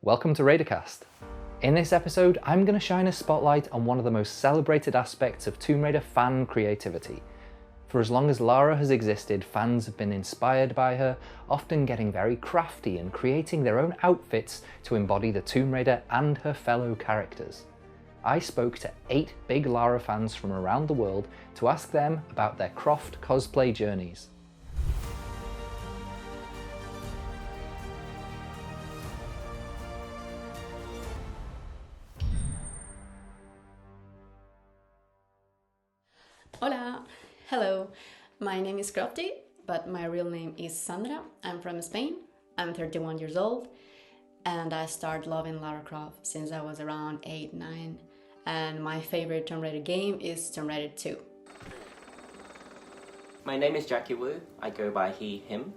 Welcome to Raidercast. In this episode, I'm going to shine a spotlight on one of the most celebrated aspects of Tomb Raider fan creativity. For as long as Lara has existed, fans have been inspired by her, often getting very crafty and creating their own outfits to embody the Tomb Raider and her fellow characters. I spoke to 8 big Lara fans from around the world to ask them about their Croft cosplay journeys. Hola! Hello, my name is Crofty, but my real name is Sandra. I'm from Spain, I'm 31 years old, and I started loving Lara Croft since I was around 8-9, and my favorite Tomb Raider game is Tomb Raider 2. My name is Jackie Wu, I go by he, him.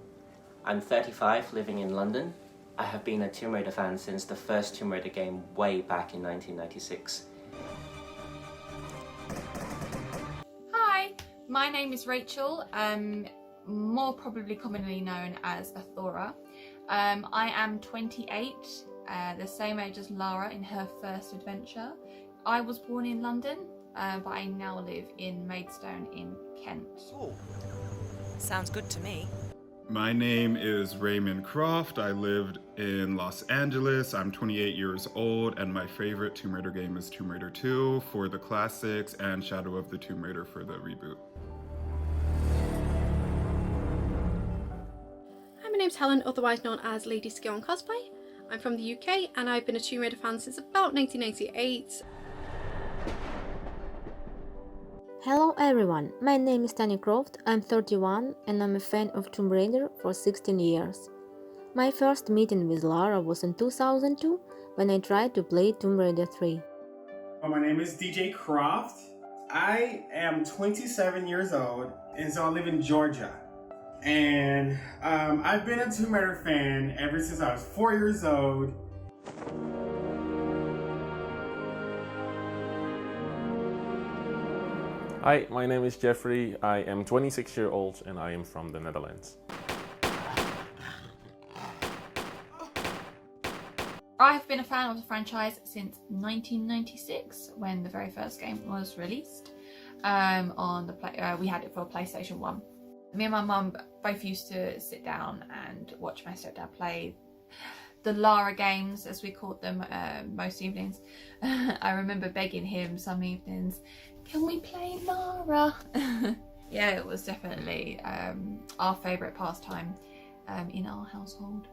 I'm 35, living in London. I have been a Tomb Raider fan since the first Tomb Raider game way back in 1996. My name is Rachel, more probably commonly known as Athora. I am 28, the same age as Lara in her first adventure. I was born in London, but I now live in Maidstone in Kent. Ooh. Sounds good to me. My name is Raymond Croft. I lived in Los Angeles. I'm 28 years old, and my favorite Tomb Raider game is Tomb Raider 2 for the classics and Shadow of the Tomb Raider for the reboot. Hi, my name's Helen, otherwise known as Lady Skill Cosplay. I'm from the UK and I've been a Tomb Raider fan since about 1998. Hello everyone, my name is DjCroft, I'm 31 and I'm a fan of Tomb Raider for 16 years. My first meeting with Lara was in 2002 when I tried to play Tomb Raider 3. My name is DjCroft. I am 27 years old and so I live in Georgia. And I've been a Tomb Raider fan ever since I was 4 years old. Hi, my name is Jeffrey. I am 26 years old and I am from the Netherlands. I've been a fan of the franchise since 1996 when the very first game was released. We had it for PlayStation 1. Me and my mum both used to sit down and watch my stepdad play the Lara games, as we called them, most evenings. I remember begging him some evenings, can we play Lara? Yeah, it was definitely our favourite pastime in our household.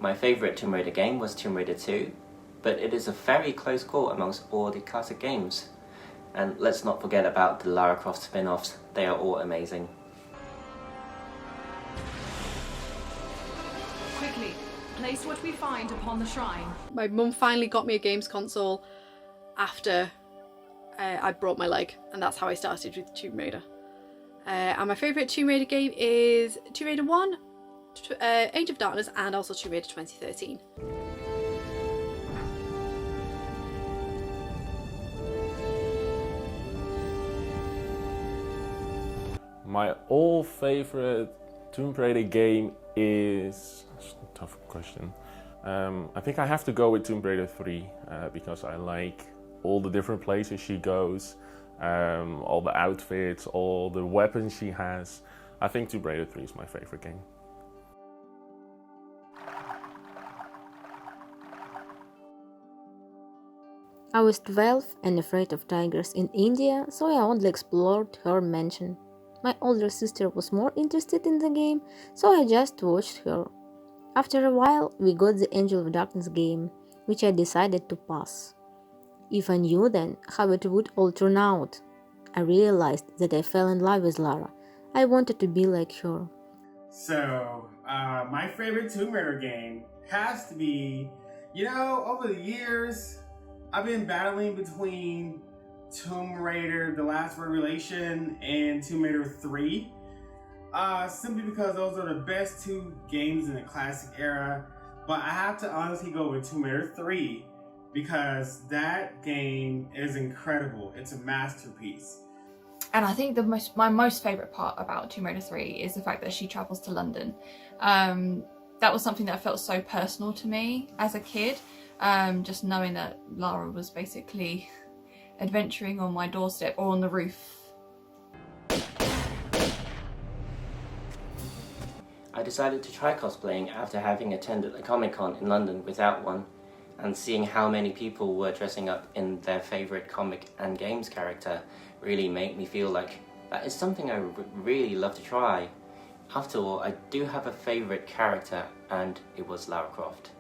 My favourite Tomb Raider game was Tomb Raider 2, but it is a very close call amongst all the classic games. And let's not forget about the Lara Croft spin-offs, they are all amazing. Quickly, place what we find upon the shrine. My mum finally got me a games console after I broke my leg, and that's how I started with Tomb Raider. And my favourite Tomb Raider game is Tomb Raider 1, Age of Darkness, and also Tomb Raider 2013. My all favorite Tomb Raider game is... That's a tough question. I think I have to go with Tomb Raider 3 because I like all the different places she goes, all the outfits, all the weapons she has. I think Tomb Raider 3 is my favorite game. I was 12 and afraid of tigers in India, so I only explored her mansion. My older sister was more interested in the game, so I just watched her. After a while, we got the Angel of Darkness game, which I decided to pass. If I knew then how it would all turn out, I realized that I fell in love with Lara. I wanted to be like her. So, my favorite Tomb Raider game has to be, over the years, I've been battling between Tomb Raider, The Last Revelation, and Tomb Raider 3. Simply because those are the best 2 games in the classic era. But I have to honestly go with Tomb Raider 3 because that game is incredible. It's a masterpiece. And I think my most favourite part about Tomb Raider 3 is the fact that she travels to London. that was something that felt so personal to me as a kid. Just knowing that Lara was basically adventuring on my doorstep or on the roof. I decided to try cosplaying after having attended a Comic-Con in London without one, and seeing how many people were dressing up in their favourite comic and games character really made me feel like that is something I would really love to try. After all, I do have a favourite character, and it was Lara Croft.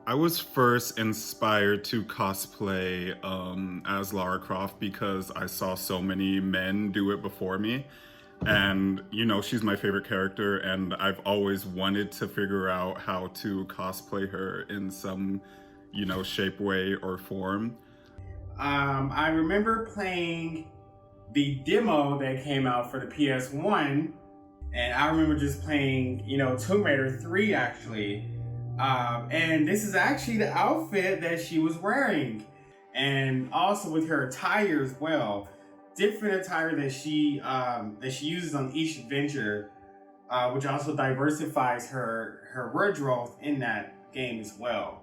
I was first inspired to cosplay as Lara Croft because I saw so many men do it before me. And, you know, she's my favorite character, and I've always wanted to figure out how to cosplay her in some, you know, shape, way, or form. I remember playing the demo that came out for the PS1, and I remember just playing, you know, Tomb Raider 3 actually. And this is actually the outfit that she was wearing, and also with her attire as well. Different attire that she uses on each adventure, which also diversifies her wardrobe in that game as well.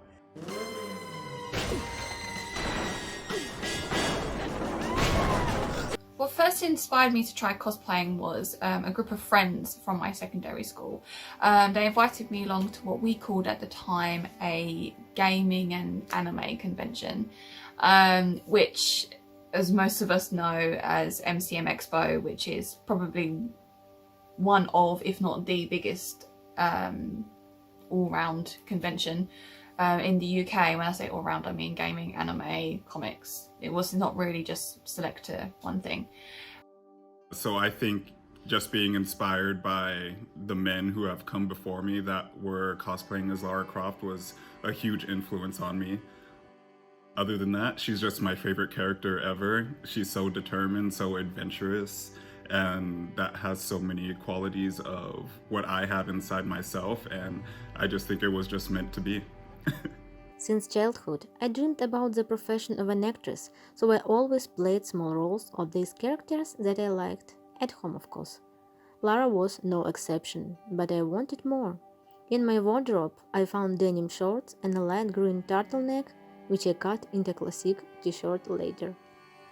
What first inspired me to try cosplaying was a group of friends from my secondary school. They invited me along to what we called at the time a gaming and anime convention, which, as most of us know as MCM Expo, which is probably one of, if not the biggest all-round convention in the UK. When I say all-round, I mean gaming, anime, comics. It was not really just select to one thing. So I think just being inspired by the men who have come before me that were cosplaying as Lara Croft was a huge influence on me. Other than that, she's just my favorite character ever. She's so determined, so adventurous, and that has so many qualities of what I have inside myself, and I just think it was just meant to be. Since childhood, I dreamed about the profession of an actress, so I always played small roles of these characters that I liked, at home of course. Lara was no exception, but I wanted more. In my wardrobe, I found denim shorts and a light green turtleneck, which I cut into classic t-shirt later.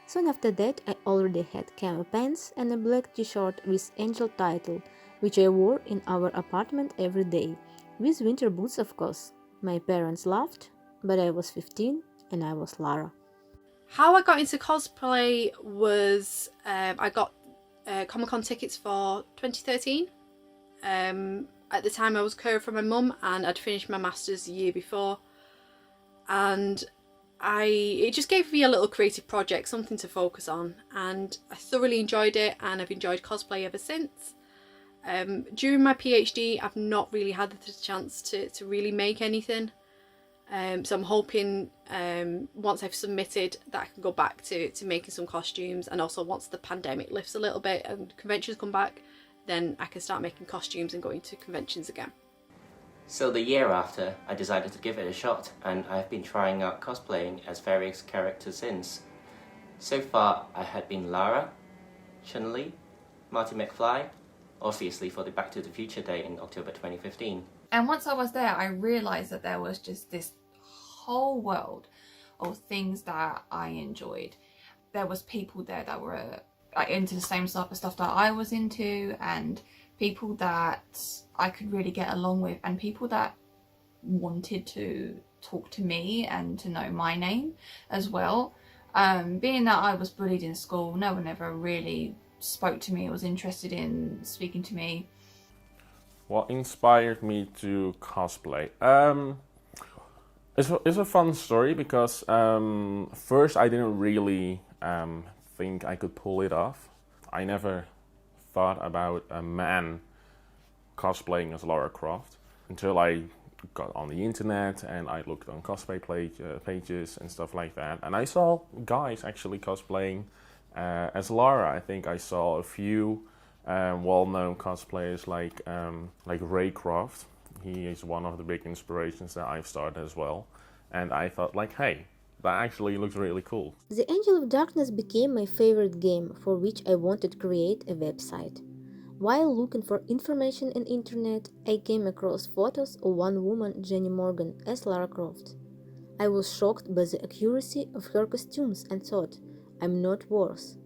Soon after that, I already had camo pants and a black t-shirt with Angel title, which I wore in our apartment every day, with winter boots of course. My parents laughed, but I was 15 and I was Lara. How I got into cosplay was I got Comic-Con tickets for 2013. At the time I was caring for my mum and I'd finished my masters the year before, and it just gave me a little creative project, something to focus on, and I thoroughly enjoyed it, and I've enjoyed cosplay ever since. During my PhD I've not really had the chance to really make anything, so I'm hoping once I've submitted that I can go back to making some costumes, and also once the pandemic lifts a little bit and conventions come back, then I can start making costumes and going to conventions again. So the year after, I decided to give it a shot, and I've been trying out cosplaying as various characters since. So far, I had been Lara, Chun-Li, Marty McFly, obviously for the Back to the Future Day in October 2015. And once I was there, I realised that there was just this whole world of things that I enjoyed. There was people there that were into the same stuff that I was into, and people that I could really get along with, and people that wanted to talk to me and to know my name as well. Being that I was bullied in school, no one ever really spoke to me or was interested in speaking to me. What inspired me to cosplay? It's a fun story because first I didn't really think I could pull it off. I never thought about a man cosplaying as Lara Croft until I got on the internet and I looked on cosplay pages and stuff like that, and I saw guys actually cosplaying as Lara. I think I saw a few well-known cosplayers like Raidercast. He is one of the big inspirations that I've started as well, and I thought like, hey, that actually looks really cool. The Angel of Darkness became my favorite game, for which I wanted to create a website. While looking for information on internet, I came across photos of one woman, Jenny Morgan, as Lara Croft. I was shocked by the accuracy of her costumes and thought, I'm not worse.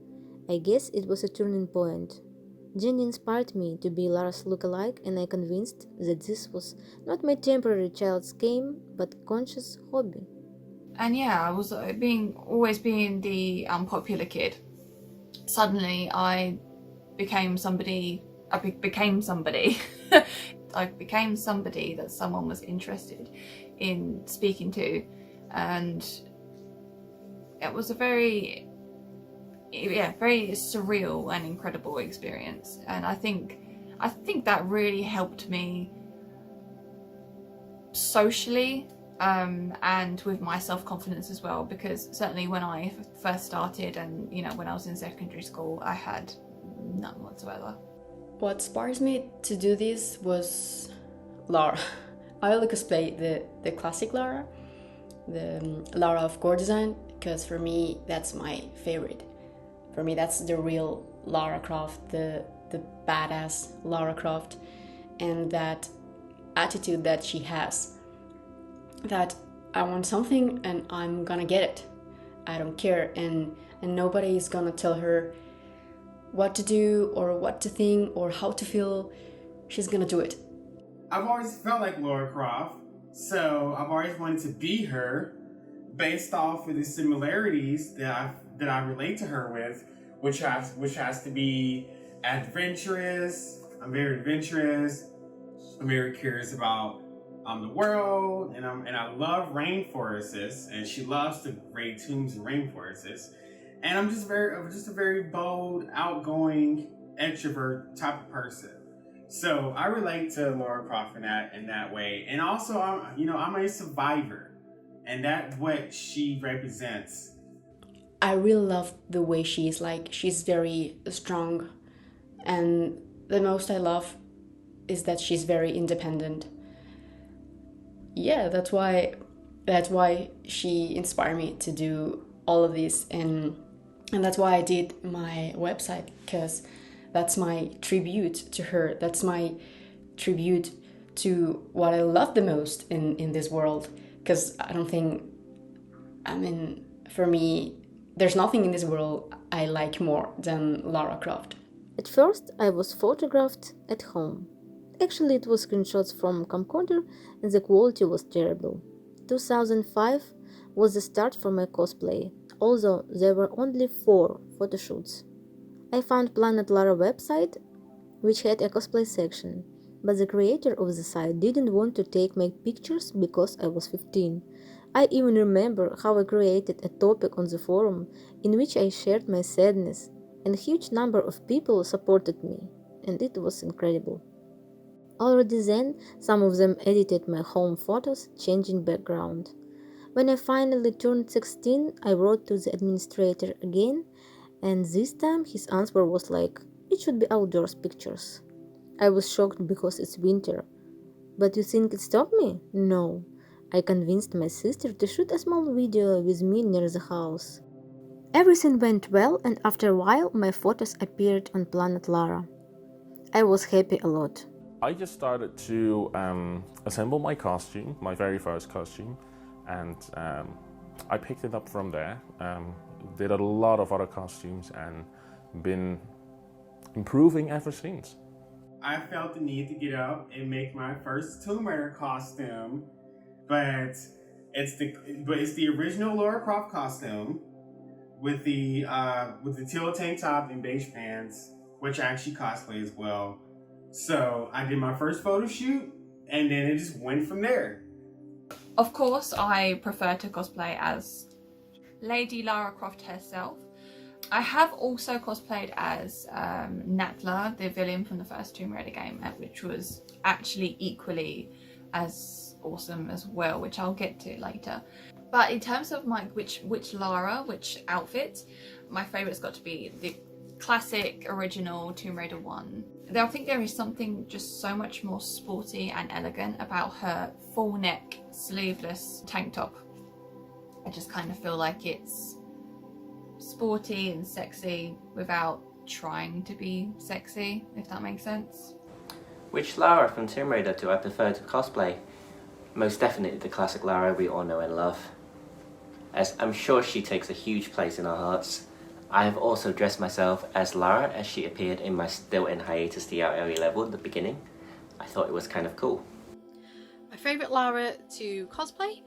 I guess it was a turning point. Jenny inspired me to be Lara's lookalike, and I convinced that this was not my temporary child's game, but conscious hobby. And yeah, I was always being the unpopular kid. Suddenly I became somebody. I became somebody that someone was interested in speaking to, and it was a very surreal and incredible experience. And I think that really helped me socially, and with my self-confidence as well, because certainly when I first started and when I was in secondary school, I had none whatsoever. What inspires me to do this was Lara. I only cosplay the classic Lara, the Lara of core design, because for me that's my favorite. For me that's the real Lara Croft, the badass Lara Croft, and that attitude that she has, that I want something and I'm gonna get it. I don't care, and nobody is gonna tell her what to do or what to think or how to feel. She's gonna do it. I've always felt like Lara Croft, so I've always wanted to be her based off of the similarities that I relate to her with, which has to be adventurous. I'm very adventurous. I'm very curious about the world, and I love rainforests, and she loves to raid tombs and rainforests. And I'm just a very bold, outgoing, extrovert type of person. So I relate to Lara Croft in that way. And also, I'm a survivor, and that's what she represents. I really love the way she is. Like, she's very strong, and the most I love is that she's very independent. Yeah, that's why she inspired me to do all of this, and that's why I did my website, because that's my tribute to her. That's my tribute to what I love the most in this world. Because for me, there's nothing in this world I like more than Lara Croft. At first, I was photographed at home. Actually, it was screenshots from camcorder, and the quality was terrible. 2005 was the start for my cosplay, although there were only 4 photo shoots. I found Planet Lara website, which had a cosplay section, but the creator of the site didn't want to take my pictures because I was 15. I even remember how I created a topic on the forum in which I shared my sadness, and a huge number of people supported me, and it was incredible. Already then, some of them edited my home photos, changing background. When I finally turned 16, I wrote to the administrator again, and this time his answer was like, it should be outdoors pictures. I was shocked because it's winter. But you think it stopped me? No. I convinced my sister to shoot a small video with me near the house. Everything went well, and after a while my photos appeared on Planet Lara. I was happy a lot. I just started to assemble my costume, my very first costume, and I picked it up from there. Did a lot of other costumes and been improving ever since. I felt the need to get up and make my first Tomb Raider costume, but it's the original Lara Croft costume with the teal tank top and beige pants, which I actually cosplay as well. So I did my first photo shoot, and then it just went from there. Of course, I prefer to cosplay as Lady Lara Croft herself. I have also cosplayed as Natla, the villain from the first Tomb Raider game, which was actually equally as awesome as well, which I'll get to later. But in terms of which Lara, which outfit, my favourite's got to be the classic original Tomb Raider 1. I think there is something just so much more sporty and elegant about her full neck sleeveless tank top. I just kind of feel like it's sporty and sexy without trying to be sexy, if that makes sense. Which Lara from Tomb Raider do I prefer to cosplay? Most definitely the classic Lara we all know and love, as I'm sure she takes a huge place in our hearts. I have also dressed myself as Lara as she appeared in my still in hiatus DLLE level at the beginning. I thought it was kind of cool. My favourite Lara to cosplay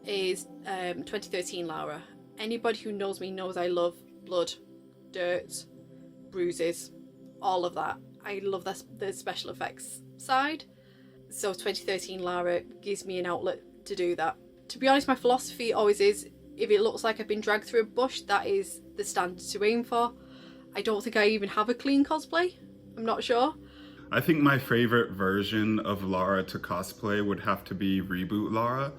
is 2013 Lara. Anybody who knows me knows I love blood, dirt, bruises, all of that. I love the special effects side. So 2013 Lara gives me an outlet to do that. To be honest, my philosophy always is, if it looks like I've been dragged through a bush, that is the standard to aim for. I don't think I even have a clean cosplay. I'm not sure. I think my favorite version of Lara to cosplay would have to be Reboot Lara.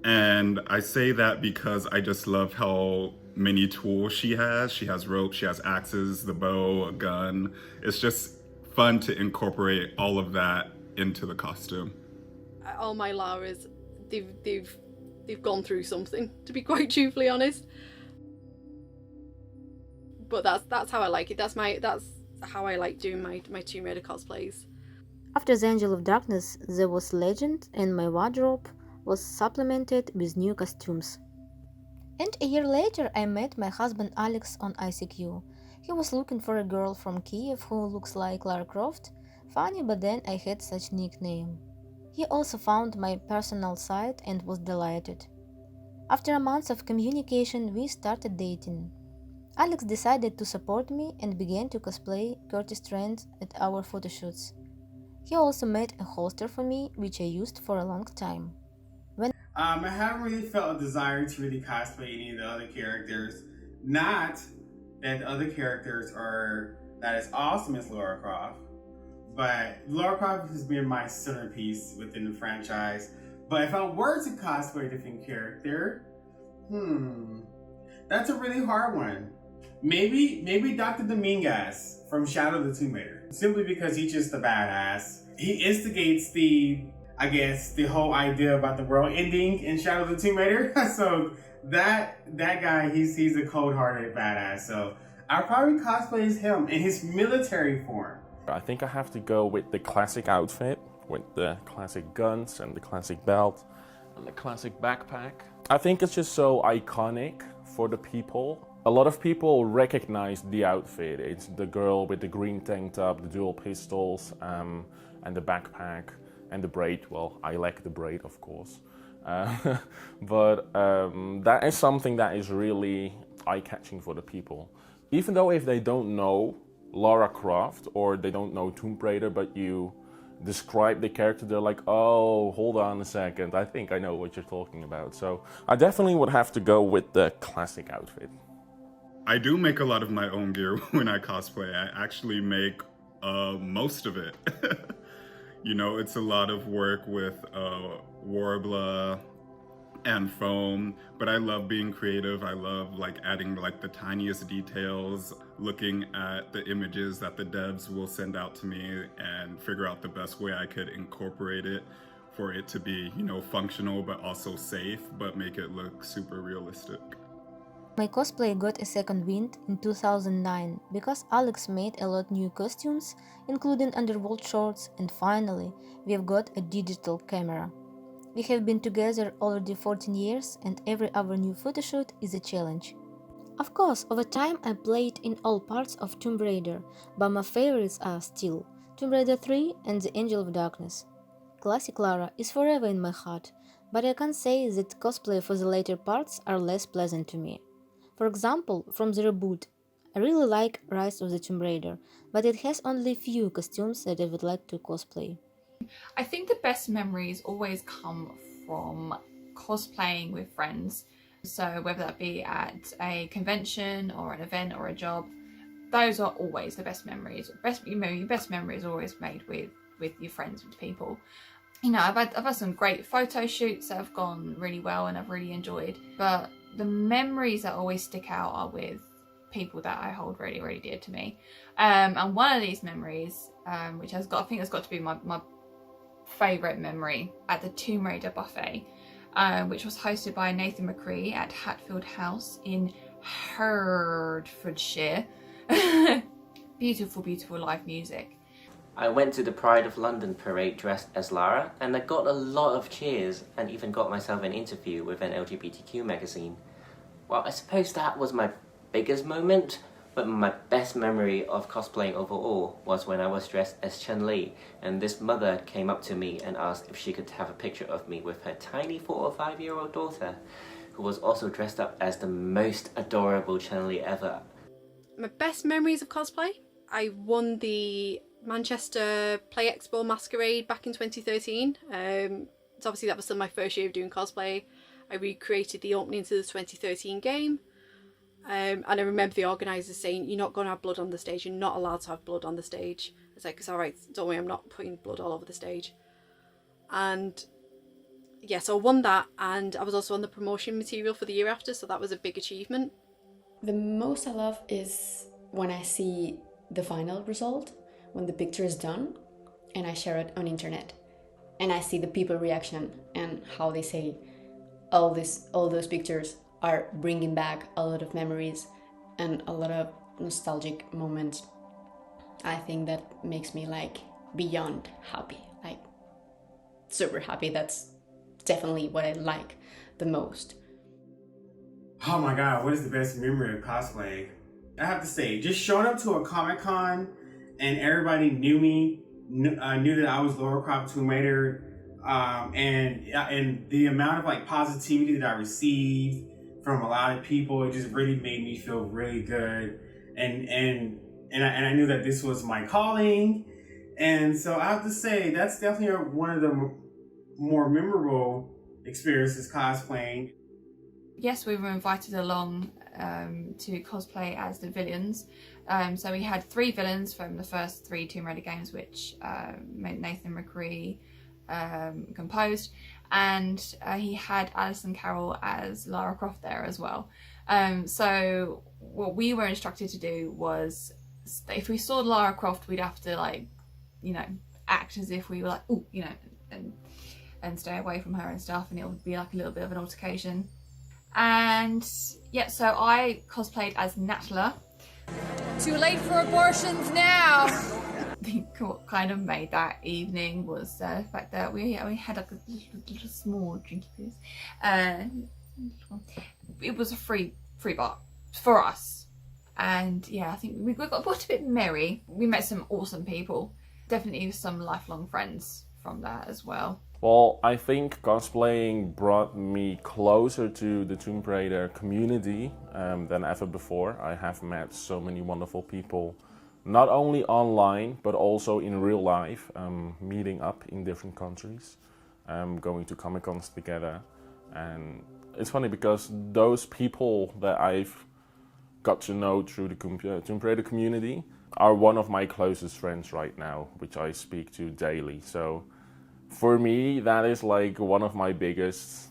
And I say that because I just love how many tools she has. She has rope, she has axes, the bow, a gun. It's just fun to incorporate all of that into the costume. All my Laras, they've gone through something, to be quite truthfully honest. But that's how I like it. That's how I like doing my Tomb Raider cosplays. After the Angel of Darkness, there was Legend, and my wardrobe was supplemented with new costumes. And a year later, I met my husband Alex on ICQ. He was looking for a girl from Kiev who looks like Lara Croft. Funny, but then I had such nickname. He also found my personal site and was delighted. After a month of communication, we started dating. Alex decided to support me and began to cosplay Curtis Trent at our photoshoots. He also made a holster for me, which I used for a long time. I haven't really felt a desire to really cosplay any of the other characters. Not that the other characters are not as awesome as Lara Croft, but Lara Croft has been my centerpiece within the franchise. But if I were to cosplay a different character, that's a really hard one. Maybe Dr. Dominguez from Shadow of the Tomb Raider. Simply because he's just a badass. He instigates the whole idea about the world ending in Shadow of the Tomb Raider. So that guy, he's a cold-hearted badass. So I'll probably cosplay as him in his military form. I think I have to go with the classic outfit, with the classic guns and the classic belt and the classic backpack. I think it's just so iconic for the people. A lot of people recognize the outfit. It's the girl with the green tank top, the dual pistols, and the backpack and the braid. Well, I like the braid, of course. But that is something that is really eye-catching for the people. Even though if they don't know Lara Croft or they don't know Tomb Raider, but you describe the character, they're like, oh, hold on a second, I think I know what you're talking about. So I definitely would have to go with the classic outfit. I do make a lot of my own gear when I cosplay. I actually make most of it. You know, it's a lot of work with Warbler and foam, but I love being creative. I love adding the tiniest details, looking at the images that the devs will send out to me and figure out the best way I could incorporate it for it to be, functional but also safe, but make it look super realistic. My cosplay got a second wind in 2009 because Alex made a lot new costumes, including underworld shorts, and finally, we've got a digital camera. We have been together already 14 years and every other new photoshoot is a challenge. Of course, over time I played in all parts of Tomb Raider, but my favorites are still Tomb Raider 3 and The Angel of Darkness. Classic Lara is forever in my heart, but I can't say that cosplay for the later parts are less pleasant to me. For example, from the reboot, I really like Rise of the Tomb Raider, but it has only few costumes that I would like to cosplay. I think the best memories always come from cosplaying with friends. So whether that be at a convention or an event or a job, those are always the best memories. Your best memories are always made with your friends, with people. I've had some great photo shoots that have gone really well and I've really enjoyed. But the memories that always stick out are with people that I hold really, really dear to me. And one of these memories, which I think has got to be my favourite memory, at the Tomb Raider buffet, which was hosted by Nathan McCree at Hatfield House in Hertfordshire. Beautiful, beautiful live music. I went to the Pride of London parade dressed as Lara, and I got a lot of cheers and even got myself an interview with an LGBTQ magazine. Well, I suppose that was my biggest moment, but my best memory of cosplaying overall was when I was dressed as Chun-Li, and this mother came up to me and asked if she could have a picture of me with her tiny 4 or 5-year-old daughter, who was also dressed up as the most adorable Chun-Li ever. My best memories of cosplay? I won the Manchester Play Expo Masquerade back in 2013. So obviously that was still my first year of doing cosplay. I recreated the opening to the 2013 game. And I remember the organisers saying, you're not going to have blood on the stage, you're not allowed to have blood on the stage. It's like, it's alright, don't worry, I'm not putting blood all over the stage. And yeah, so I won that, and I was also on the promotion material for the year after, so that was a big achievement. The most I love is when I see the final result, when the picture is done, and I share it on internet. And I see the people reaction and how they say all those pictures are bringing back a lot of memories and a lot of nostalgic moments. I think that makes me like beyond happy, like super happy. That's definitely what I like the most. Oh my god, what is the best memory of cosplay? I have to say, just showing up to a Comic-Con and everybody knew me, knew that I was Lara Croft Tomb Raider, and the amount of like positivity that I received from a lot of people, it just really made me feel really good, and I knew that this was my calling, and so I have to say that's definitely one of the more memorable experiences cosplaying. Yes, we were invited along to cosplay as the villains. So we had 3 villains from the first 3 Tomb Raider games, which Nathan McCree composed, and he had Alison Carroll as Lara Croft there as well. So what we were instructed to do was, if we saw Lara Croft, we'd have to, like, you know, act as if we were like, oh, you know, and stay away from her and stuff, and it would be like a little bit of an altercation. And yeah, so I cosplayed as Natla. Too late for abortions now! What kind of made that evening was the fact that we had like a little small drinky booze. It was a free bar for us. And yeah, I think we got a bit merry. We met some awesome people. Definitely some lifelong friends from that as well. Well, I think cosplaying brought me closer to the Tomb Raider community than ever before. I have met so many wonderful people, not only online, but also in real life, meeting up in different countries, going to Comic-Cons together. And it's funny because those people that I've got to know through the Tomb Raider community are one of my closest friends right now, which I speak to daily. So for me, that is like one of my biggest,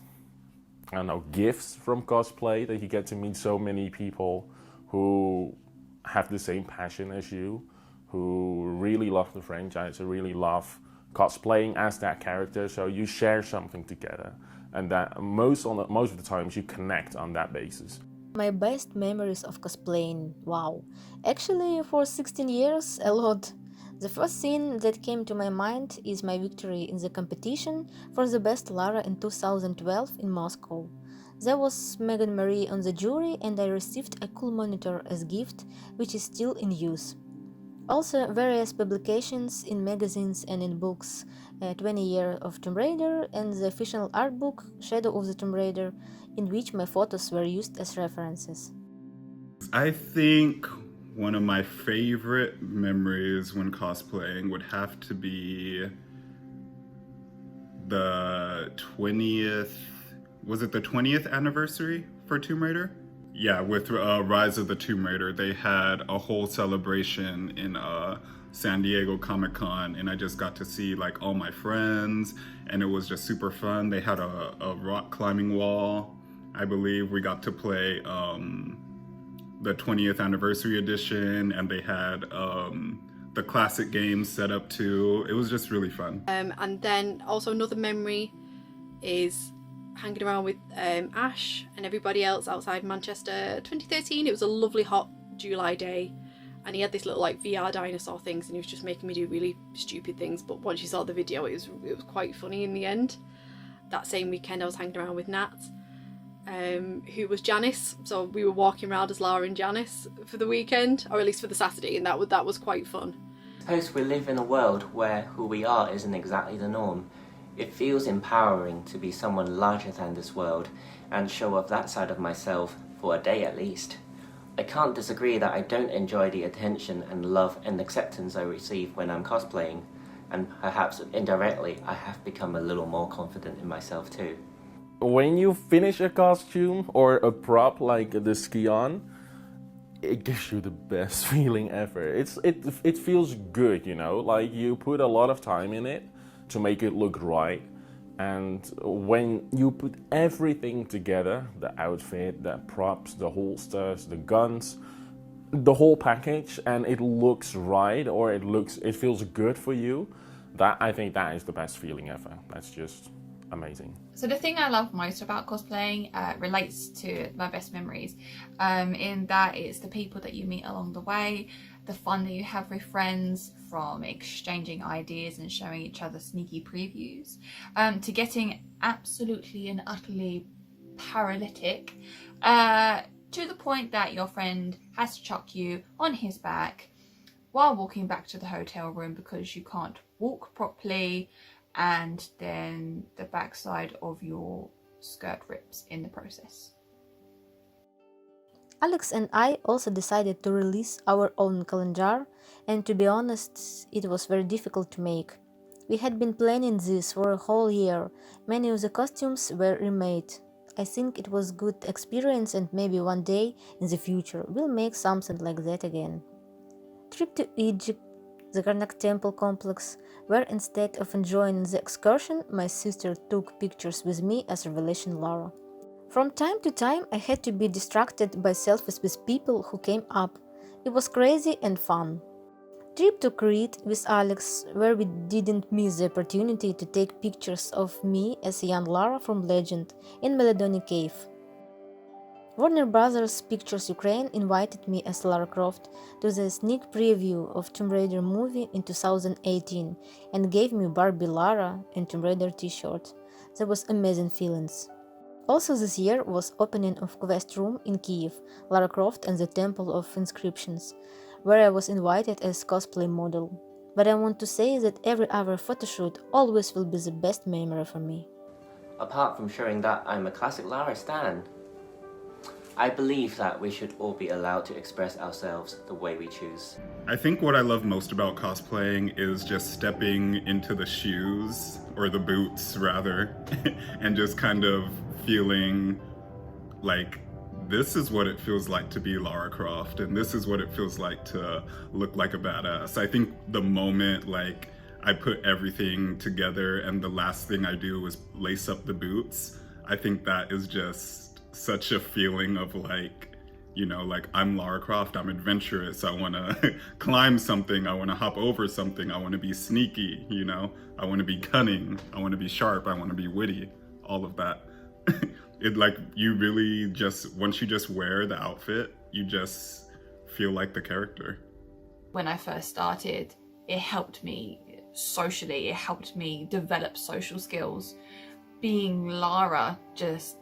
I don't know, gifts from cosplay, that you get to meet so many people who have the same passion as you, who really love the franchise, who really love cosplaying as that character. So you share something together, and that most of the times you connect on that basis. My best memories of cosplaying, wow. Actually, for 16 years, a lot. The first thing that came to my mind is my victory in the competition for the best Lara in 2012 in Moscow. There was Megan Marie on the jury, and I received a cool monitor as gift, which is still in use. Also, various publications in magazines and in books, 20 Years of Tomb Raider and the official art book Shadow of the Tomb Raider, in which my photos were used as references. I think one of my favorite memories when cosplaying would have to be the 20th, was it the 20th anniversary for Tomb Raider? Yeah, with Rise of the Tomb Raider, they had a whole celebration in San Diego Comic-Con, and I just got to see like all my friends, and it was just super fun. They had a rock climbing wall. I believe we got to play the 20th anniversary edition, and they had the classic games set up too. It was just really fun. And then also another memory is hanging around with Ash and everybody else outside Manchester 2013. It was a lovely hot July day, and he had this little like VR dinosaur things, and he was just making me do really stupid things. But once you saw the video, it was quite funny in the end. That same weekend I was hanging around with Nat, who was Janice, so we were walking around as Lara and Janice for the weekend, or at least for the Saturday, and that was quite fun. Suppose we live in a world where who we are isn't exactly the norm. It feels empowering to be someone larger than this world and show off that side of myself for a day at least. I can't disagree that I don't enjoy the attention and love and acceptance I receive when I'm cosplaying, and perhaps indirectly I have become a little more confident in myself too. When you finish a costume or a prop like the ski-on, it gives you the best feeling ever. It feels good, you know, like you put a lot of time in it to make it look right. And when you put everything together, the outfit, the props, the holsters, the guns, the whole package, and it looks right, or it feels good for you, I think that is the best feeling ever. That's just amazing. So the thing I love most about cosplaying relates to my best memories, in that it's the people that you meet along the way, the fun that you have with friends, from exchanging ideas and showing each other sneaky previews, to getting absolutely and utterly paralytic, to the point that your friend has to chuck you on his back while walking back to the hotel room because you can't walk properly, and then the backside of your skirt rips in the process. Alex and I also decided to release our own calendar, and to be honest, it was very difficult to make. We had been planning this for a whole year. Many of the costumes were remade. I think it was a good experience, and maybe one day in the future we'll make something like that again. Trip to Egypt, the Karnak temple complex, where instead of enjoying the excursion, my sister took pictures with me as Revelation Lara. From time to time, I had to be distracted by selfies with people who came up. It was crazy and fun. Trip to Crete with Alex, where we didn't miss the opportunity to take pictures of me as young Lara from Legend in Meladoni Cave. Warner Brothers Pictures Ukraine invited me as Lara Croft to the sneak preview of Tomb Raider movie in 2018 and gave me Barbie Lara and Tomb Raider t-shirt. That was amazing feelings. Also this year was opening of Quest Room in Kiev, Lara Croft and the Temple of Inscriptions, where I was invited as cosplay model. But I want to say that every other photoshoot always will be the best memory for me. Apart from showing that I'm a classic Lara stan, I believe that we should all be allowed to express ourselves the way we choose. I think what I love most about cosplaying is just stepping into the shoes, or the boots rather, and just kind of feeling like this is what it feels like to be Lara Croft, and this is what it feels like to look like a badass. I think the moment like I put everything together and the last thing I do is lace up the boots, I think that is just such a feeling of like, you know, like I'm Lara Croft, I'm adventurous, I want to climb something, I want to hop over something, I want to be sneaky, you know, I want to be cunning, I want to be sharp, I want to be witty, all of that. It like, you really just, once you just wear the outfit, you just feel like the character. When I first started, it helped me socially, it helped me develop social skills. Being Lara just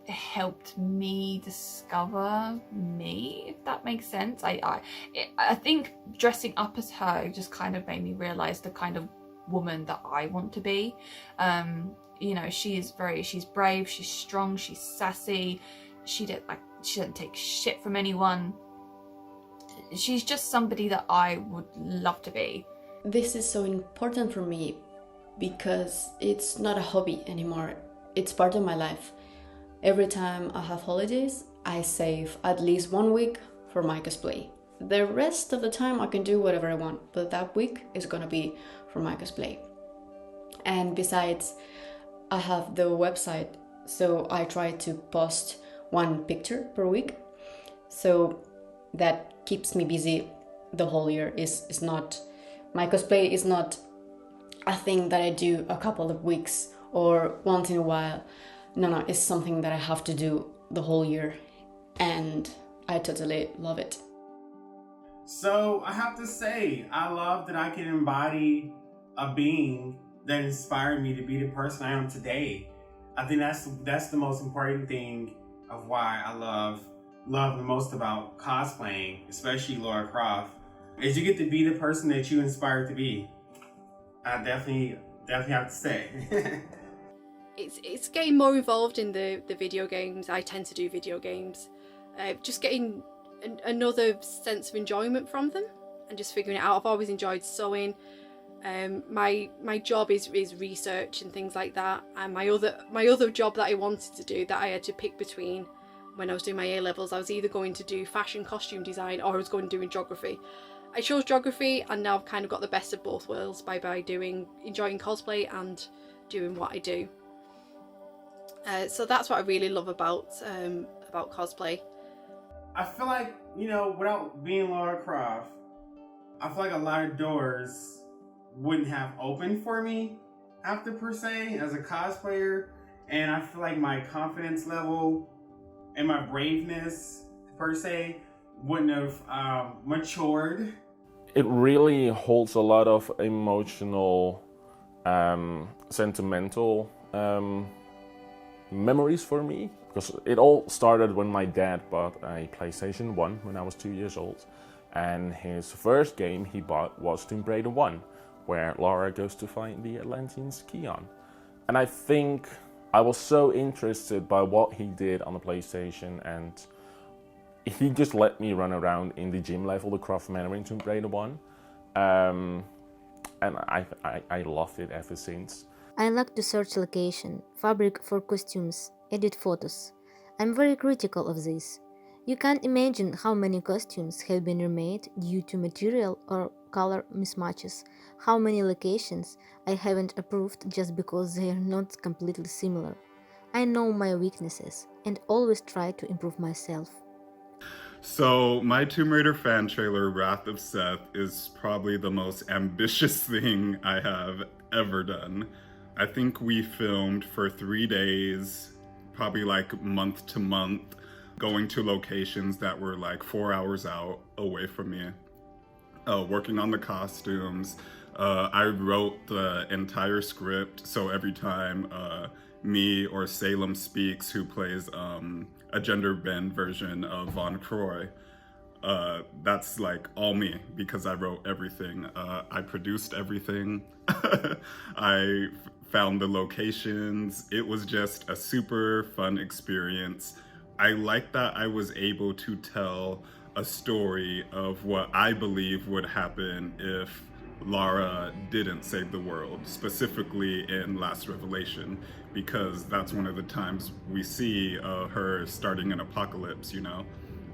helped me discover me, if that makes sense. I think dressing up as her just kind of made me realize the kind of woman that I want to be. You know, she's brave, she's strong, she's sassy, she doesn't take shit from anyone. She's just somebody that I would love to be. This is so important for me because it's not a hobby anymore. It's part of my life. Every time I have holidays, I save at least 1 week for my cosplay. The rest of the time I can do whatever I want, but that week is gonna be for my cosplay. And besides, I have the website, so I try to post 1 picture per week. So that keeps me busy the whole year. Is not, my cosplay is not a thing that I do a couple of weeks or once in a while. No, it's something that I have to do the whole year, and I totally love it. So I have to say, I love that I can embody a being that inspired me to be the person I am today. I think that's the most important thing of why I love the most about cosplaying, especially Lara Croft, is you get to be the person that you inspired to be. I definitely have to say. It's getting more involved in the video games. I tend to do video games. Just getting another sense of enjoyment from them and just figuring it out. I've always enjoyed sewing. My job is research and things like that. And my other job that I wanted to do, that I had to pick between when I was doing my A-levels, I was either going to do fashion costume design or I was going to do geography. I chose geography, and now I've kind of got the best of both worlds by enjoying cosplay and doing what I do. So that's what I really love about cosplay. I feel like, without being Lara Croft, I feel like a lot of doors wouldn't have opened for me after, per se, as a cosplayer. And I feel like my confidence level and my braveness, per se, wouldn't have matured. It really holds a lot of emotional, sentimental memories for me, because it all started when my dad bought a PlayStation 1 when I was 2 years old, and his first game he bought was Tomb Raider 1, where Lara goes to find the Atlanteans Keon. And I think I was so interested by what he did on the PlayStation, and he just let me run around in the gym level, the Croft Manor in Tomb Raider 1, and I loved it ever since. I like to search location, fabric for costumes, edit photos. I'm very critical of this. You can't imagine how many costumes have been remade due to material or color mismatches, how many locations I haven't approved just because they are not completely similar. I know my weaknesses and always try to improve myself. So my Tomb Raider fan trailer, Wrath of Seth, is probably the most ambitious thing I have ever done. I think we filmed for 3 days, probably like month to month, going to locations that were like 4 hours out away from me, working on the costumes. I wrote the entire script, so every time me or Salem Speaks, who plays a gender bend version of Von Croy, that's like all me, because I wrote everything. I produced everything. I found the locations. It was just a super fun experience. I like that I was able to tell a story of what I believe would happen if Lara didn't save the world, specifically in Last Revelation, because that's one of the times we see her starting an apocalypse,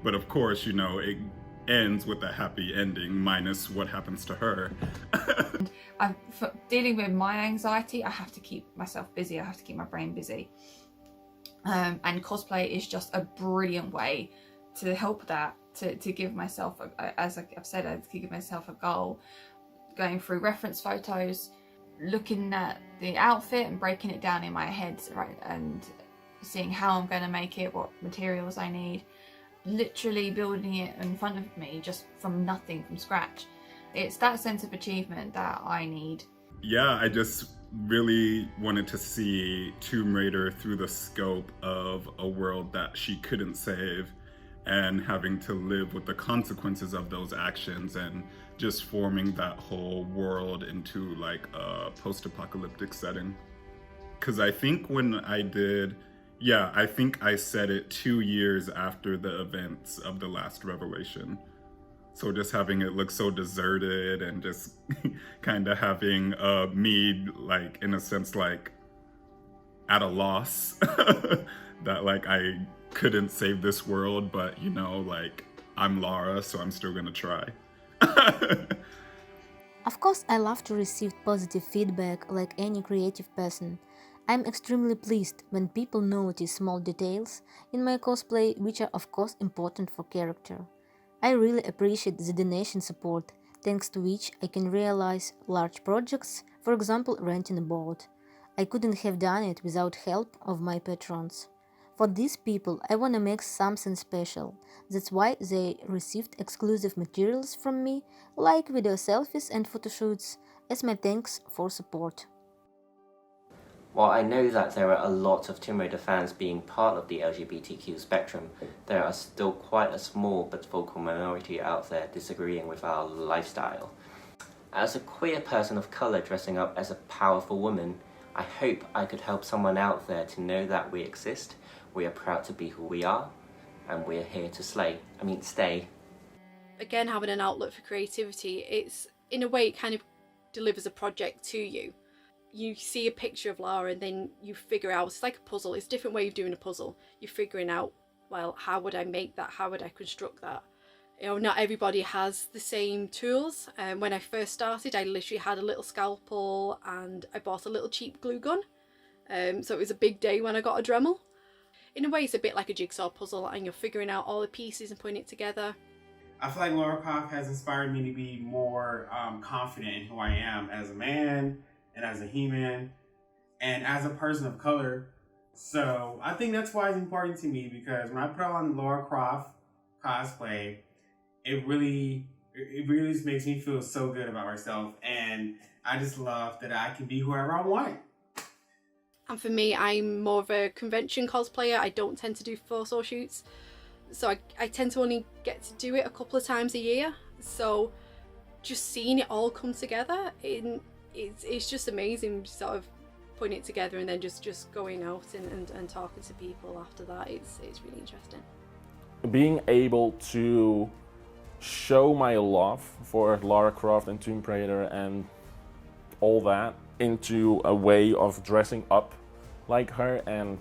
But of course, it ends with a happy ending, minus what happens to her. For dealing with my anxiety, I have to keep myself busy. I have to keep my brain busy. And cosplay is just a brilliant way to help that, to give myself, as I've said, to give myself a goal. Going through reference photos, looking at the outfit and breaking it down in my head, right, and seeing how I'm going to make it, what materials I need, literally building it in front of me just from nothing, from scratch. It's that sense of achievement that I need. Yeah, I just really wanted to see Tomb Raider through the scope of a world that she couldn't save and having to live with the consequences of those actions, and just forming that whole world into like a post-apocalyptic setting. Because I think when I did, I think I said it 2 years after the events of the Last Revelation. So just having it look so deserted and just kind of having me, like, in a sense, like, at a loss that, like, I couldn't save this world, but, like, I'm Lara, so I'm still gonna try. Of course, I love to receive positive feedback like any creative person. I'm extremely pleased when people notice small details in my cosplay, which are of course important for character. I really appreciate the donation support, thanks to which I can realize large projects, for example renting a boat. I couldn't have done it without help of my patrons. For these people, I want to make something special. That's why they received exclusive materials from me, like video selfies and photo shoots, as my thanks for support. While I know that there are a lot of Tomb Raider fans being part of the LGBTQ spectrum, there are still quite a small but vocal minority out there disagreeing with our lifestyle. As a queer person of colour dressing up as a powerful woman, I hope I could help someone out there to know that we exist, we are proud to be who we are, and we're here to stay. Again, having an outlet for creativity, it's, in a way, it kind of delivers a project to you. You see a picture of Lara and then you figure out, it's like a puzzle, it's a different way of doing a puzzle. You're figuring out, well, how would I make that, how would I construct that? You know, not everybody has the same tools. When I first started, I literally had a little scalpel and I bought a little cheap glue gun. So it was a big day when I got a Dremel. In a way, it's a bit like a jigsaw puzzle and you're figuring out all the pieces and putting it together. I feel like Lara Croft has inspired me to be more confident in who I am as a man and as a human and as a person of color. So I think that's why it's important to me, because when I put on Lara Croft Cosplay, it really just makes me feel so good about myself, and I just love that I can be whoever I want. And for me, I'm more of a convention cosplayer. I don't tend to do photo shoots, so I tend to only get to do it a couple of times a year. So just seeing it all come together, it's just amazing, sort of putting it together and then just going out and talking to people after that. It's really interesting. Being able to show my love for Lara Croft and Tomb Raider and all that into a way of dressing up like her and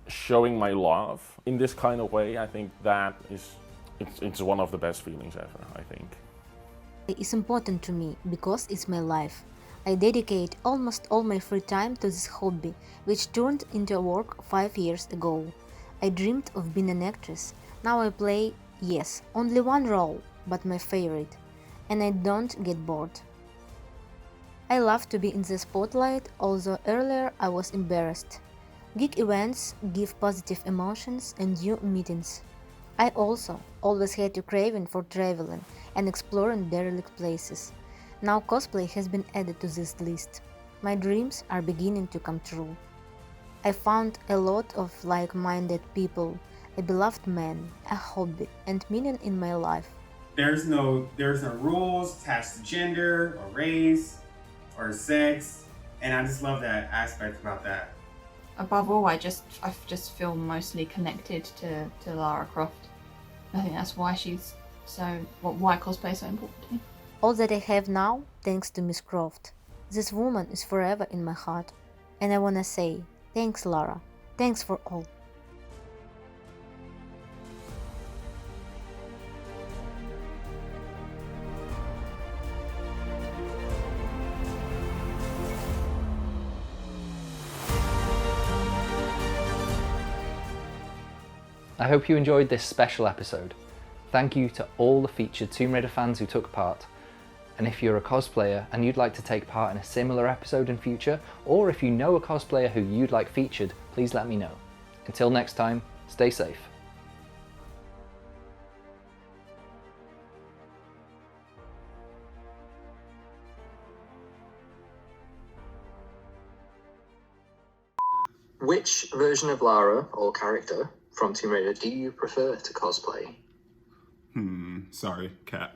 showing my love in this kind of way, I think that it's one of the best feelings ever, I think. It's important to me because it's my life. I dedicate almost all my free time to this hobby, which turned into work 5 years ago. I dreamed of being an actress. Now I play, yes, only one role, but my favorite, and I don't get bored. I love to be in the spotlight, although earlier I was embarrassed. Geek events give positive emotions and new meetings. I also always had a craving for traveling and exploring derelict places. Now cosplay has been added to this list. My dreams are beginning to come true. I found a lot of like-minded people, a beloved man, a hobby, and meaning in my life. There's no rules attached to gender or race or sex, and I just love that aspect about that. Above all, I just feel mostly connected to Lara Croft. I think that's why why cosplay is so important to me. All that I have now, thanks to Miss Croft. This woman is forever in my heart. And I wanna say, thanks Lara, thanks for all. I hope you enjoyed this special episode. Thank you to all the featured Tomb Raider fans who took part. And if you're a cosplayer and you'd like to take part in a similar episode in future, or if you know a cosplayer who you'd like featured, please let me know. Until next time, stay safe. Which version of Lara, or character, from Tomb Raider do you prefer to cosplay? Sorry, cat.